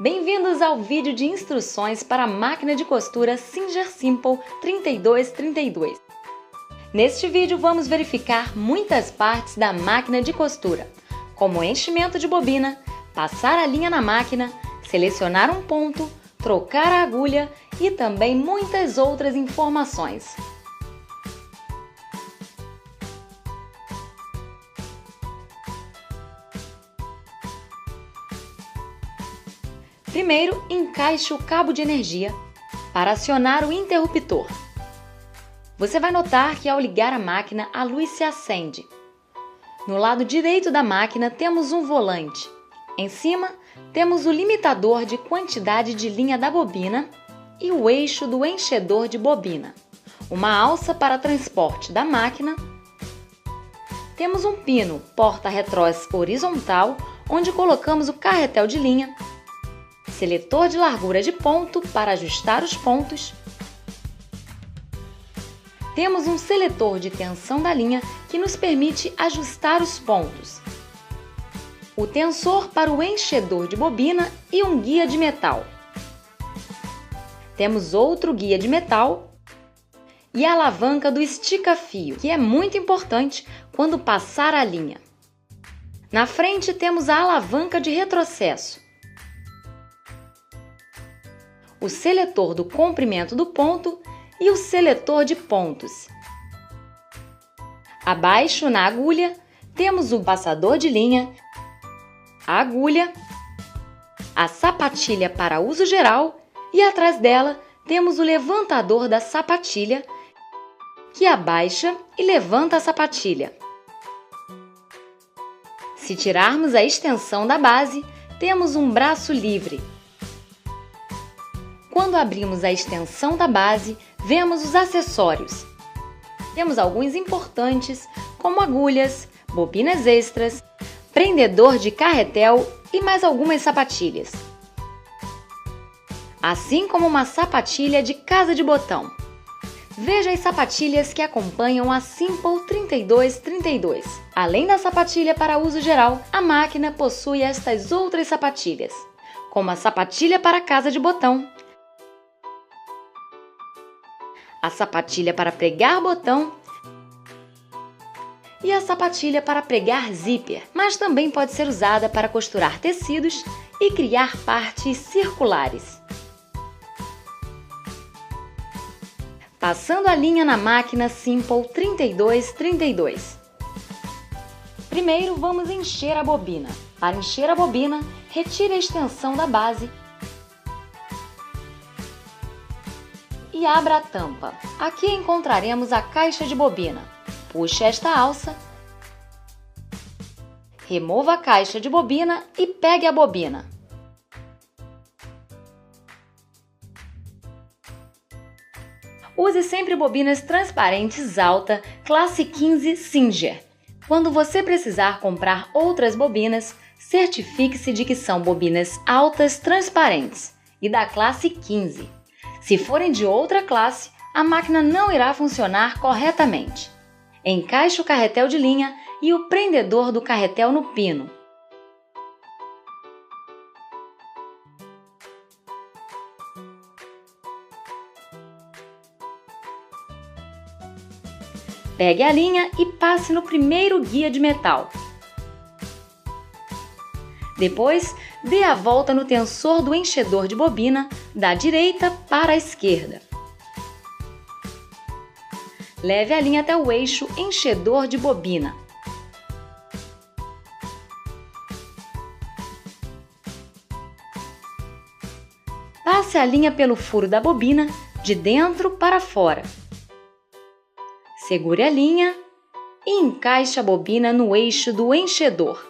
Bem-vindos ao vídeo de instruções para a máquina de costura Singer Simple 3232. Neste vídeo vamos verificar muitas partes da máquina de costura, como enchimento de bobina, passar a linha na máquina, selecionar um ponto, trocar a agulha e também muitas outras informações. Primeiro, encaixe o cabo de energia para acionar o interruptor. Você vai notar que ao ligar a máquina, a luz se acende. No lado direito da máquina temos um volante. Em cima, temos o limitador de quantidade de linha da bobina e o eixo do enchedor de bobina. Uma alça para transporte da máquina. Temos um pino porta-retrós horizontal, onde colocamos o carretel de linha. Seletor de largura de ponto para ajustar os pontos. Temos um seletor de tensão da linha que nos permite ajustar os pontos. O tensor para o enchedor de bobina e um guia de metal. Temos outro guia de metal e a alavanca do estica-fio, que é muito importante quando passar a linha. Na frente temos a alavanca de retrocesso. O seletor do comprimento do ponto e o seletor de pontos. Abaixo, na agulha, temos o passador de linha, a agulha, a sapatilha para uso geral e atrás dela temos o levantador da sapatilha, que abaixa e levanta a sapatilha. Se tirarmos a extensão da base, temos um braço livre. Quando abrimos a extensão da base, vemos os acessórios. Temos alguns importantes, como agulhas, bobinas extras, prendedor de carretel e mais algumas sapatilhas. Assim como uma sapatilha de casa de botão. Veja as sapatilhas que acompanham a Simple 3232. Além da sapatilha para uso geral, a máquina possui estas outras sapatilhas, como a sapatilha para casa de botão, a sapatilha para pregar botão e a sapatilha para pregar zíper, mas também pode ser usada para costurar tecidos e criar partes circulares. Passando a linha na máquina Simple 3232. Primeiro vamos encher a bobina. Para encher a bobina, retire a extensão da base e abra a tampa. Aqui encontraremos a caixa de bobina. Puxe esta alça, remova a caixa de bobina e pegue a bobina. Use sempre bobinas transparentes alta, classe 15 Singer. Quando você precisar comprar outras bobinas, certifique-se de que são bobinas altas transparentes e da classe 15. Se forem de outra classe, a máquina não irá funcionar corretamente. Encaixe o carretel de linha e o prendedor do carretel no pino. Pegue a linha e passe no primeiro guia de metal. Depois, dê a volta no tensor do enchedor de bobina da direita para a esquerda. Leve a linha até o eixo enchedor de bobina. Passe a linha pelo furo da bobina de dentro para fora. Segure a linha e encaixe a bobina no eixo do enchedor.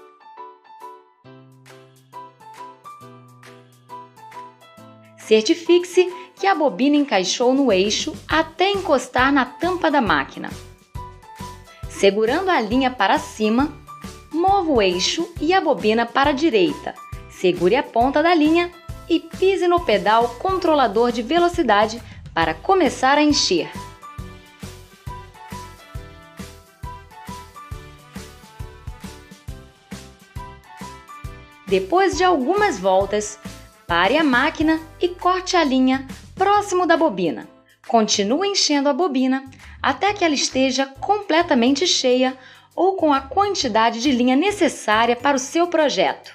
Certifique-se que a bobina encaixou no eixo até encostar na tampa da máquina. Segurando a linha para cima, mova o eixo e a bobina para a direita. Segure a ponta da linha e pise no pedal controlador de velocidade para começar a encher. Depois de algumas voltas, Pare a máquina e corte a linha próximo da bobina. Continue enchendo a bobina até que ela esteja completamente cheia ou com a quantidade de linha necessária para o seu projeto.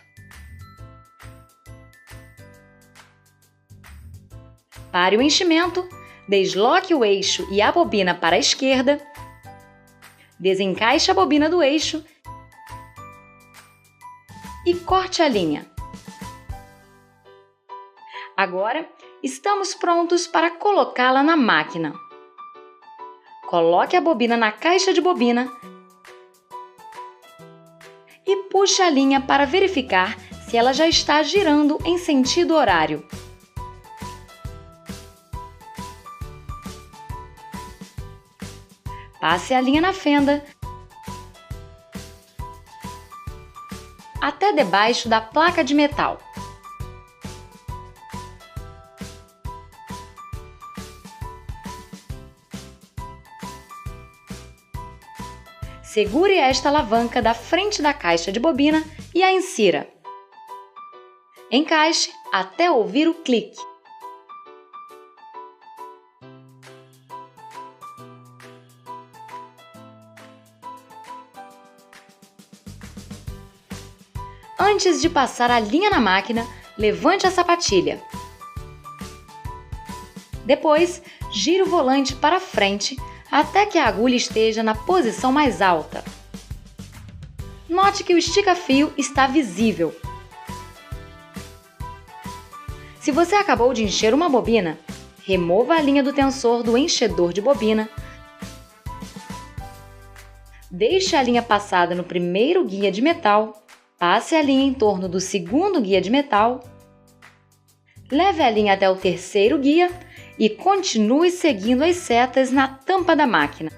Pare o enchimento, desloque o eixo e a bobina para a esquerda, desencaixe a bobina do eixo e corte a linha. Agora, estamos prontos para colocá-la na máquina. Coloque a bobina na caixa de bobina e puxe a linha para verificar se ela já está girando em sentido horário. Passe a linha na fenda até debaixo da placa de metal. Segure esta alavanca da frente da caixa de bobina e a insira. Encaixe até ouvir o clique. Antes de passar a linha na máquina, levante a sapatilha. Depois, gire o volante para frente até que a agulha esteja na posição mais alta. Note que o estica-fio está visível. Se você acabou de encher uma bobina, remova a linha do tensor do enchedor de bobina. Deixe a linha passada no primeiro guia de metal. Passe a linha em torno do segundo guia de metal. Leve a linha até o terceiro guia e continue seguindo as setas na tampa da máquina.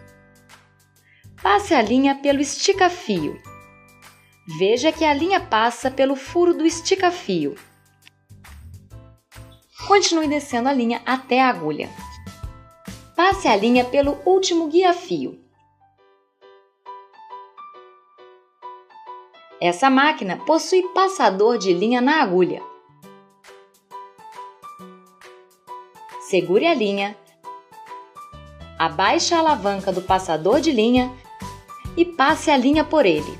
Passe a linha pelo estica-fio. Veja que a linha passa pelo furo do estica-fio. Continue descendo a linha até a agulha. Passe a linha pelo último guia-fio. Essa máquina possui passador de linha na agulha. Segure a linha, abaixe a alavanca do passador de linha e passe a linha por ele.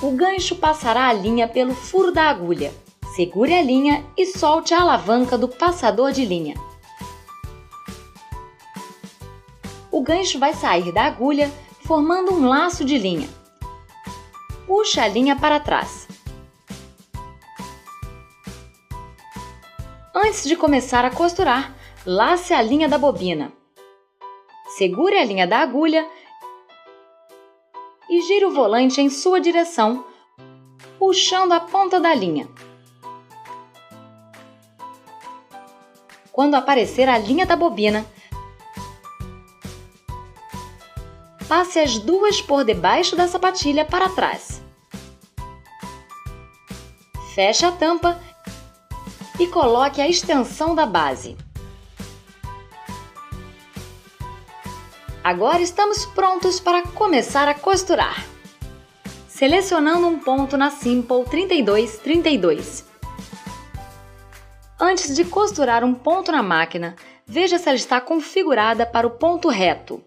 O gancho passará a linha pelo furo da agulha. Segure a linha e solte a alavanca do passador de linha. O gancho vai sair da agulha formando um laço de linha. Puxe a linha para trás. Antes de começar a costurar, lace a linha da bobina. Segure a linha da agulha e gire o volante em sua direção, puxando a ponta da linha. Quando aparecer a linha da bobina, passe as duas por debaixo da sapatilha para trás. Feche a tampa e coloque a extensão da base. Agora estamos prontos para começar a costurar. Selecionando um ponto na Simple 3232. Antes de costurar um ponto na máquina, veja se ela está configurada para o ponto reto.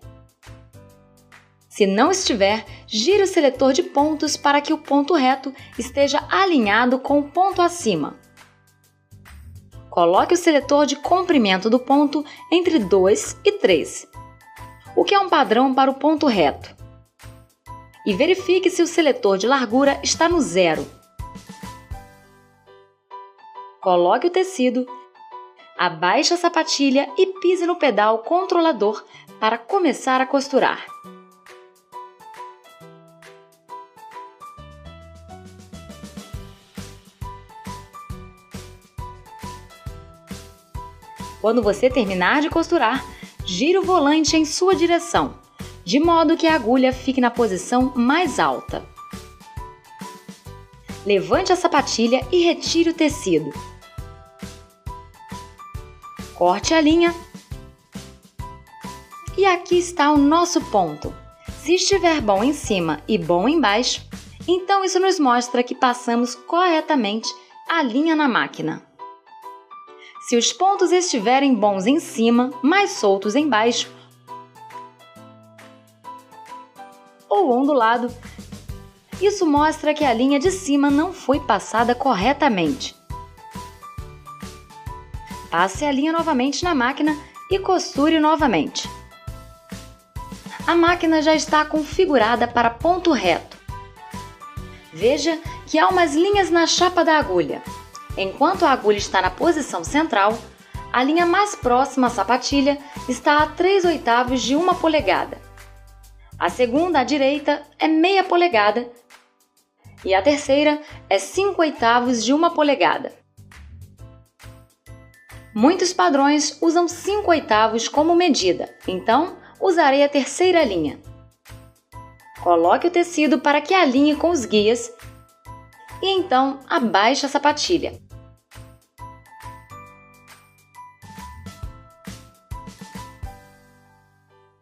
Se não estiver, gire o seletor de pontos para que o ponto reto esteja alinhado com o ponto acima. Coloque o seletor de comprimento do ponto entre 2 e 3, o que é um padrão para o ponto reto. E verifique se o seletor de largura está no 0. Coloque o tecido, abaixe a sapatilha e pise no pedal controlador para começar a costurar. Quando você terminar de costurar, gire o volante em sua direção, de modo que a agulha fique na posição mais alta. Levante a sapatilha e retire o tecido. Corte a linha. E aqui está o nosso ponto. Se estiver bom em cima e bom embaixo, então isso nos mostra que passamos corretamente a linha na máquina. Se os pontos estiverem bons em cima, mais soltos embaixo ou ondulado, isso mostra que a linha de cima não foi passada corretamente. Passe a linha novamente na máquina e costure novamente. A máquina já está configurada para ponto reto. Veja que há umas linhas na chapa da agulha. Enquanto a agulha está na posição central, a linha mais próxima à sapatilha está a 3/8 de 1 polegada. A segunda, à direita, é meia polegada e a terceira é 5/8 de 1 polegada. Muitos padrões usam 5/8 como medida, então usarei a terceira linha. Coloque o tecido para que alinhe com os guias e então abaixe a sapatilha.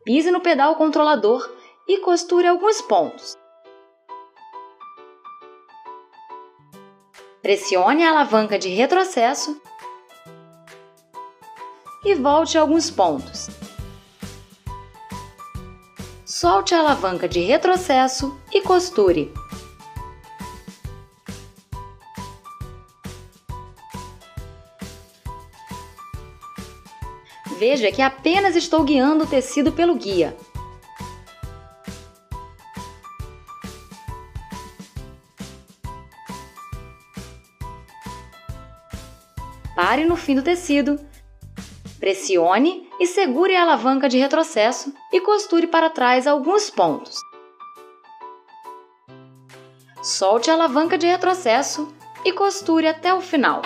Pise no pedal controlador e costure alguns pontos. Pressione a alavanca de retrocesso e volte alguns pontos. Solte a alavanca de retrocesso e costure. Veja que apenas estou guiando o tecido pelo guia. Pare no fim do tecido, pressione e segure a alavanca de retrocesso e costure para trás alguns pontos. Solte a alavanca de retrocesso e costure até o final.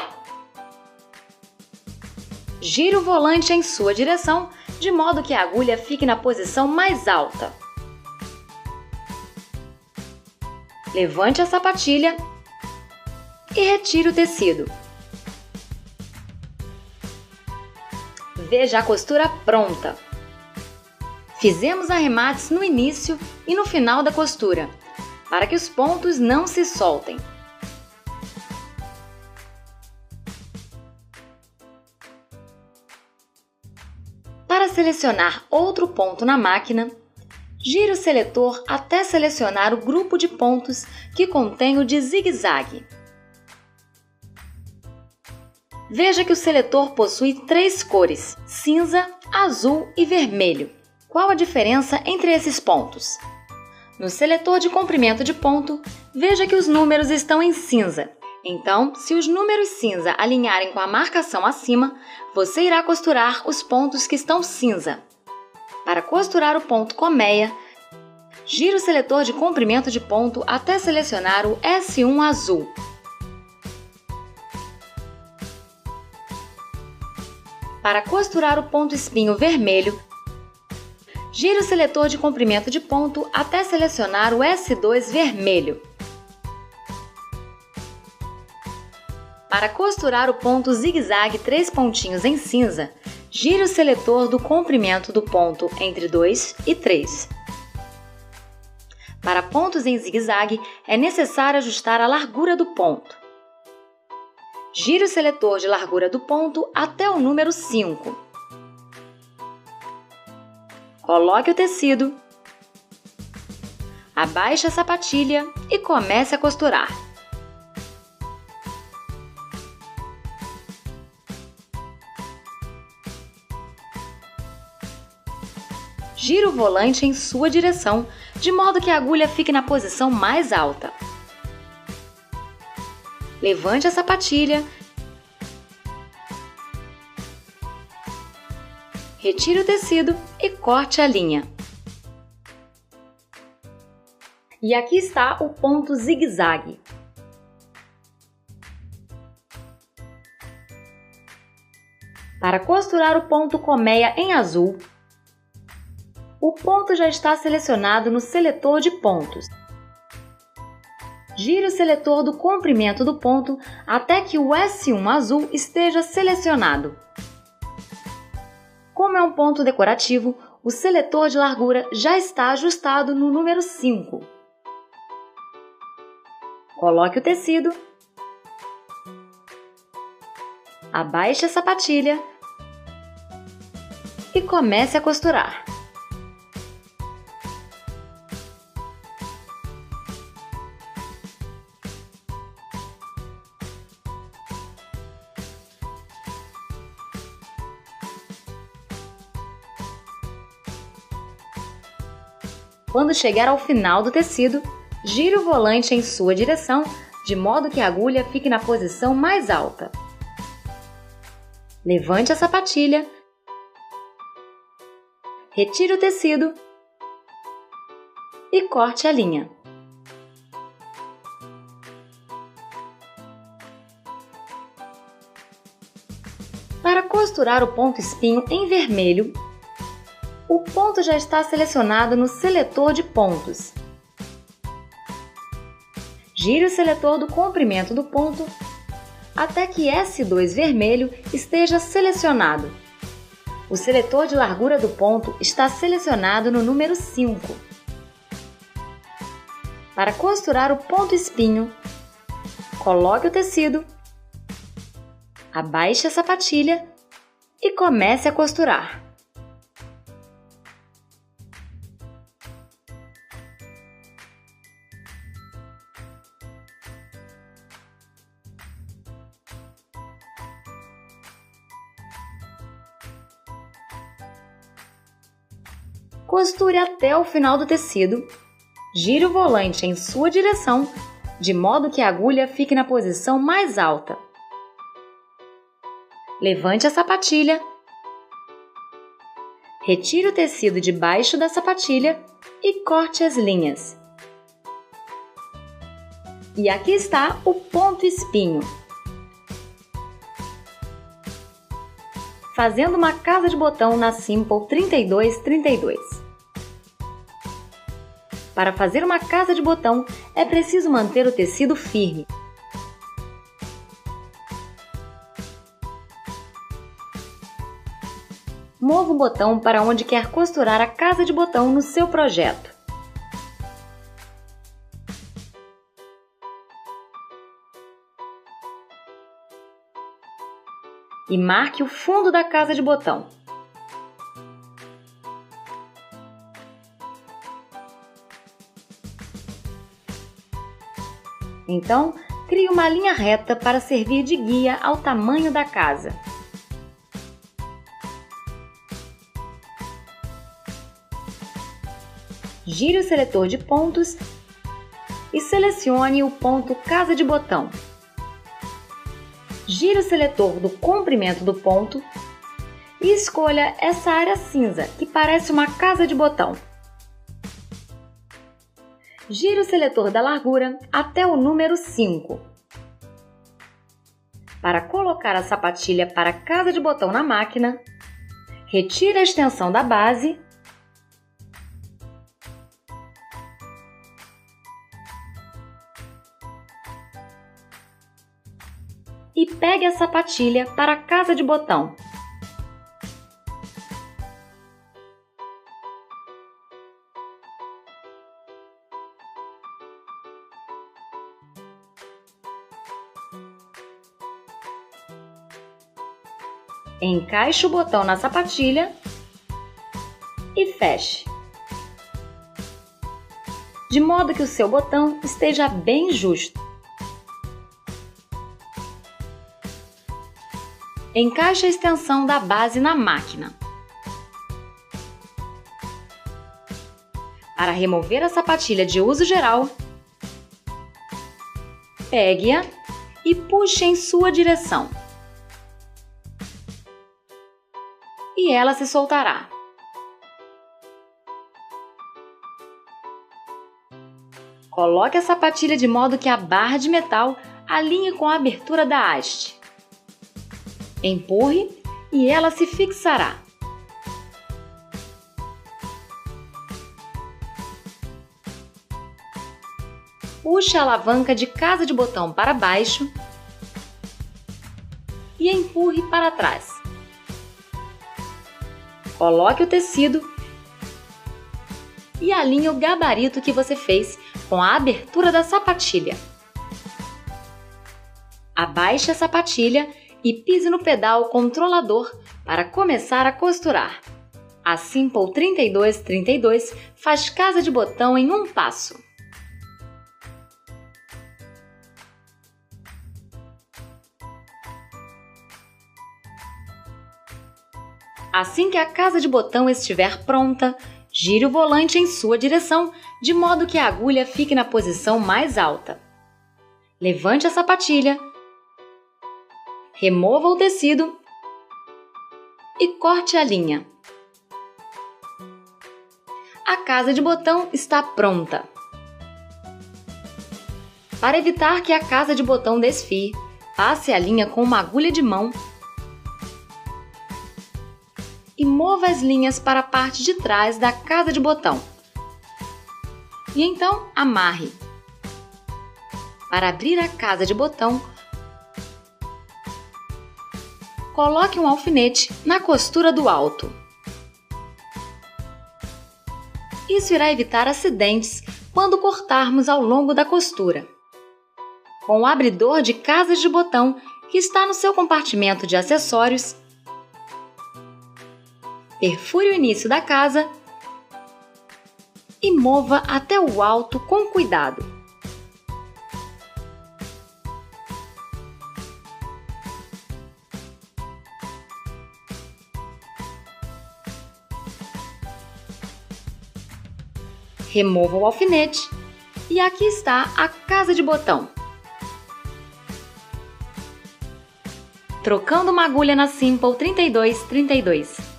Gire o volante em sua direção, de modo que a agulha fique na posição mais alta. Levante a sapatilha e retire o tecido. Veja a costura pronta. Fizemos arremates no início e no final da costura, para que os pontos não se soltem. Para selecionar outro ponto na máquina, gire o seletor até selecionar o grupo de pontos que contém o de zigue-zague. Veja que o seletor possui 3 cores: cinza, azul e vermelho. Qual a diferença entre esses pontos? No seletor de comprimento de ponto, veja que os números estão em cinza. Então, se os números cinza alinharem com a marcação acima, você irá costurar os pontos que estão cinza. Para costurar o ponto colmeia, gire o seletor de comprimento de ponto até selecionar o S1 azul. Para costurar o ponto espinho vermelho, gire o seletor de comprimento de ponto até selecionar o S2 vermelho. Para costurar o ponto zigue-zague 3 pontinhos em cinza, gire o seletor do comprimento do ponto entre 2 e 3. Para pontos em zigue-zague, é necessário ajustar a largura do ponto. Gire o seletor de largura do ponto até o número 5. Coloque o tecido, abaixe a sapatilha e comece a costurar. Gire o volante em sua direção, de modo que a agulha fique na posição mais alta. Levante a sapatilha, retire o tecido e corte a linha. E aqui está o ponto zigue-zague. Para costurar o ponto colmeia em azul, o ponto já está selecionado no seletor de pontos. Gire o seletor do comprimento do ponto até que o S1 azul esteja selecionado. Como é um ponto decorativo, o seletor de largura já está ajustado no número 5. Coloque o tecido, Abaixe a sapatilha e comece a costurar. Quando chegar ao final do tecido, gire o volante em sua direção, de modo que a agulha fique na posição mais alta. Levante a sapatilha, retire o tecido e corte a linha. Para costurar o ponto espinho em vermelho, o ponto já está selecionado no seletor de pontos. Gire o seletor do comprimento do ponto até que S2 vermelho esteja selecionado. O seletor de largura do ponto está selecionado no número 5. Para costurar o ponto espinho, coloque o tecido, abaixe a sapatilha e comece a costurar. Costure até o final do tecido, gire o volante em sua direção, de modo que a agulha fique na posição mais alta. Levante a sapatilha, retire o tecido de baixo da sapatilha e corte as linhas. E aqui está o ponto espinho. Fazendo uma casa de botão na Simple 3232. Para fazer uma casa de botão, é preciso manter o tecido firme. Mova o botão para onde quer costurar a casa de botão no seu projeto. E marque o fundo da casa de botão. Então, crie uma linha reta para servir de guia ao tamanho da casa. Gire o seletor de pontos e selecione o ponto casa de botão. Gire o seletor do comprimento do ponto e escolha essa área cinza, que parece uma casa de botão. Gire o seletor da largura até o número 5. Para colocar a sapatilha para a casa de botão na máquina, retire a extensão da base e pegue a sapatilha para a casa de botão. Encaixe o botão na sapatilha e feche, de modo que o seu botão esteja bem justo. Encaixe a extensão da base na máquina. Para remover a sapatilha de uso geral, pegue-a e puxe em sua direção. E ela se soltará. Coloque a sapatilha de modo que a barra de metal alinhe com a abertura da haste. Empurre e ela se fixará. Puxe a alavanca de casa de botão para baixo e empurre para trás. Coloque o tecido e alinhe o gabarito que você fez com a abertura da sapatilha. Abaixe a sapatilha e pise no pedal controlador para começar a costurar. A Simple 3232 faz casa de botão em um passo. Assim que a casa de botão estiver pronta, gire o volante em sua direção, de modo que a agulha fique na posição mais alta. Levante a sapatilha, remova o tecido e corte a linha. A casa de botão está pronta. Para evitar que a casa de botão desfie, passe a linha com uma agulha de mão e mova as linhas para a parte de trás da casa de botão. E então amarre. Para abrir a casa de botão, coloque um alfinete na costura do alto. Isso irá evitar acidentes quando cortarmos ao longo da costura. Com o abridor de casas de botão que está no seu compartimento de acessórios, perfure o início da casa e mova até o alto com cuidado. Remova o alfinete e aqui está a casa de botão. Trocando uma agulha na Simple 3232.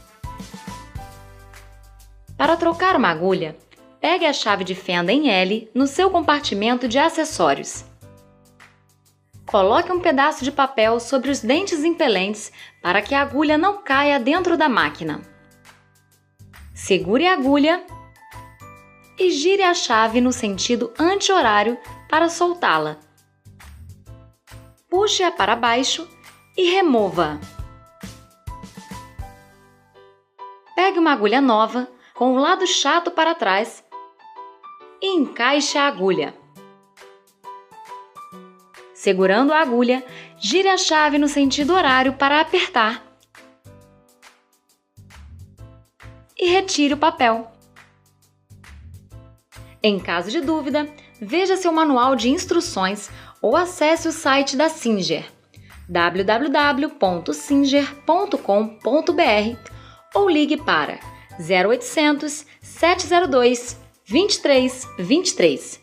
Para trocar uma agulha, pegue a chave de fenda em L no seu compartimento de acessórios. Coloque um pedaço de papel sobre os dentes impelentes para que a agulha não caia dentro da máquina. Segure a agulha e gire a chave no sentido anti-horário para soltá-la. Puxe-a para baixo e remova. Pegue uma agulha nova com o lado chato para trás e encaixe a agulha. Segurando a agulha, gire a chave no sentido horário para apertar e retire o papel. Em caso de dúvida, veja seu manual de instruções ou acesse o site da Singer, www.singer.com.br, ou ligue para 0800 702 2323.